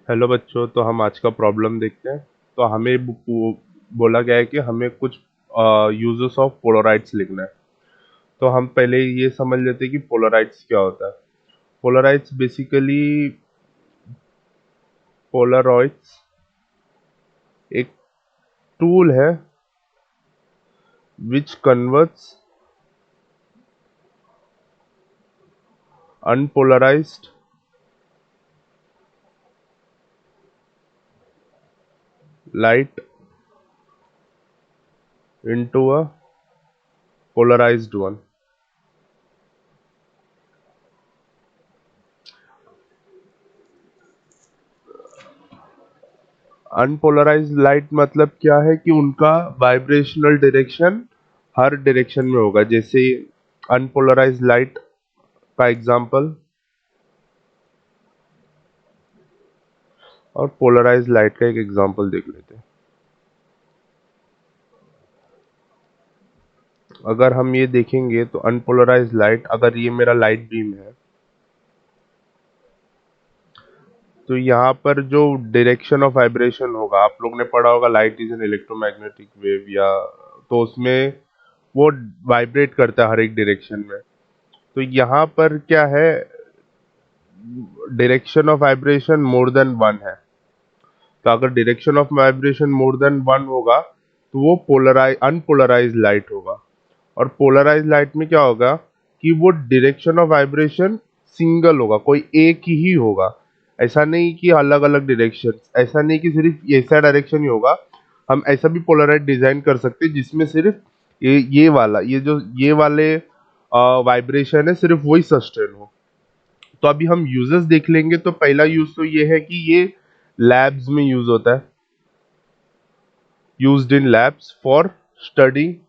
Hello बच्चों, तो हम आज का प्रॉब्लम देखते हैं। तो हमें बोला गया है कि हमें कुछ यूजेस ऑफ पोलराइड्स लिखना है। तो हम पहले ये समझ लेते हैं कि पोलराइड्स क्या होता है। पोलराइड्स बेसिकली, पोलरॉइड्स एक टूल है which converts unpolarised light into a polarized one। Unpolarised light मतलब क्या है कि उनका वाइब्रेशनल डायरेक्शन हर डायरेक्शन में होगा। जैसे अनपोलराइज्ड लाइट का एग्जांपल और पोलराइज्ड लाइट का एक एग्जांपल देख लेते हैं। अगर हम ये देखेंगे तो अनपोलराइज्ड लाइट, अगर ये मेरा लाइट बीम है तो यहाँ पर जो डायरेक्शन ऑफ वाइब्रेशन होगा, आप लोग ने पढ़ा होगा light is an electromagnetic wave, या तो उसमें वो वाइब्रेट करता है हर एक डायरेक्शन में। तो यहाँ पर क्या है, direction of vibration more than one है। तो अगर direction of vibration more than one होगा तो वो अनपोलराइज लाइट होगा। और पोलराइज लाइट में क्या होगा कि वो डायरेक्शन ऑफ वाइब्रेशन सिंगल होगा, कोई एक ही होगा। ऐसा नहीं कि अलग अलग डायरेक्शन, ऐसा नहीं कि सिर्फ ऐसा डायरेक्शन ही होगा। हम ऐसा भी पोलराइज डिजाइन कर सकते हैं जिसमें सिर्फ ये वाला, ये जो ये वाले वाइब्रेशन है, सिर्फ वही सस्टेन हो। तो अभी हम यूजेस देख लेंगे। तो पहला यूज तो ये है कि ये लैब्स में यूज होता है, used in labs for study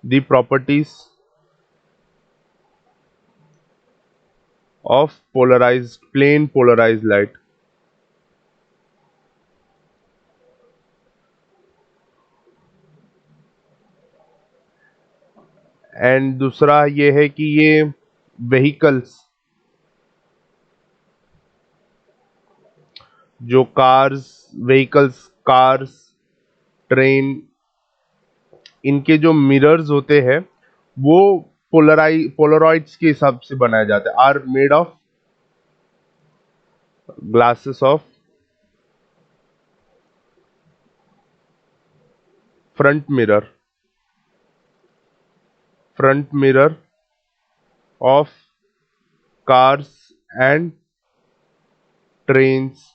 the properties of polarized, plain polarized light। And दूसरा ये है कि ये व्हीकल्स, जो कार्स, ट्रेन, इनके जो मिरर्स होते हैं वो पोलरॉइड्स के हिसाब से बनाया जाता है, are made of glasses of front mirror of cars and trains,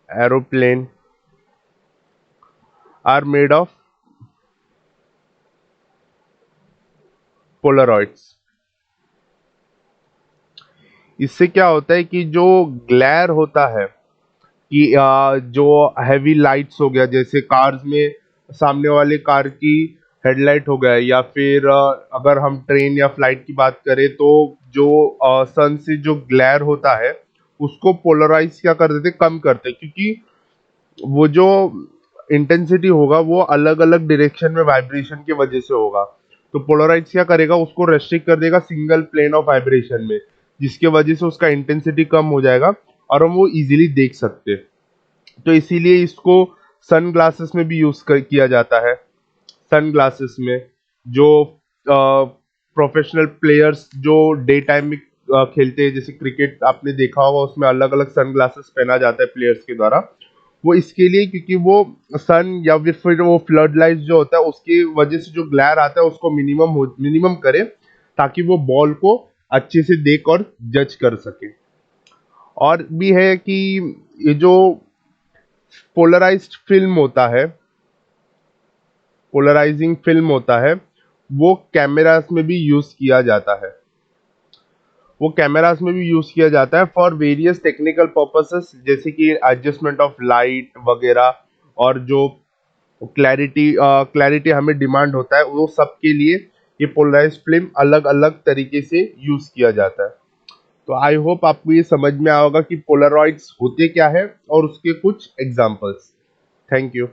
aeroplane are made of polaroids. इससे क्या होता है कि जो ग्लेयर होता है, कि जो हैवी लाइट्स हो गया, जैसे कार्स में सामने वाले कार की हेडलाइट हो गया, या फिर अगर हम ट्रेन या फ्लाइट की बात करें तो जो सन से जो ग्लेयर होता है उसको पोलराइज क्या कर देते, कम करते, क्योंकि वो जो इंटेंसिटी होगा वो अलग अलग डायरेक्शन में वाइब्रेशन की वजह से होगा। तो पोलराइज क्या करेगा, उसको रेस्ट्रिक्ट कर देगा सिंगल प्लेन ऑफ वाइब्रेशन में, जिसके वजह से उसका इंटेंसिटी कम हो जाएगा और हम वो इजीली देख सकते हैं। तो इसीलिए इसको सन ग्लासेस में भी यूज किया जाता है। सन ग्लासेस में जो प्रोफेशनल प्लेयर्स जो डे टाइम में खेलते हैं, जैसे क्रिकेट आपने देखा होगा, उसमें अलग अलग सन ग्लासेस पहना जाता है प्लेयर्स के द्वारा। वो इसके लिए क्योंकि वो सन या फिर वो फ्लड लाइट जो होता है उसकी वजह से जो ग्लेयर आता है उसको मिनिमम करे, ताकि वो बॉल को अच्छे से देख और जज कर सके। और भी है कि ये जो पोलराइज्ड फिल्म होता है, पोलराइजिंग फिल्म होता है, वो कैमरास में भी यूज किया जाता है। वो कैमरास में भी यूज किया जाता है फॉर वेरियस टेक्निकल पर्पसेस, जैसे कि एडजस्टमेंट ऑफ लाइट वगैरह, और जो क्लैरिटी हमें डिमांड होता है वो सब के लिए ये पोलराइज्ड फिल्म अलग अलग तरीके से यूज किया जाता है। तो आई होप आपको ये समझ में आएगा कि पोलरॉइड्स होते क्या है और उसके कुछ एग्जांपल्स। Thank you.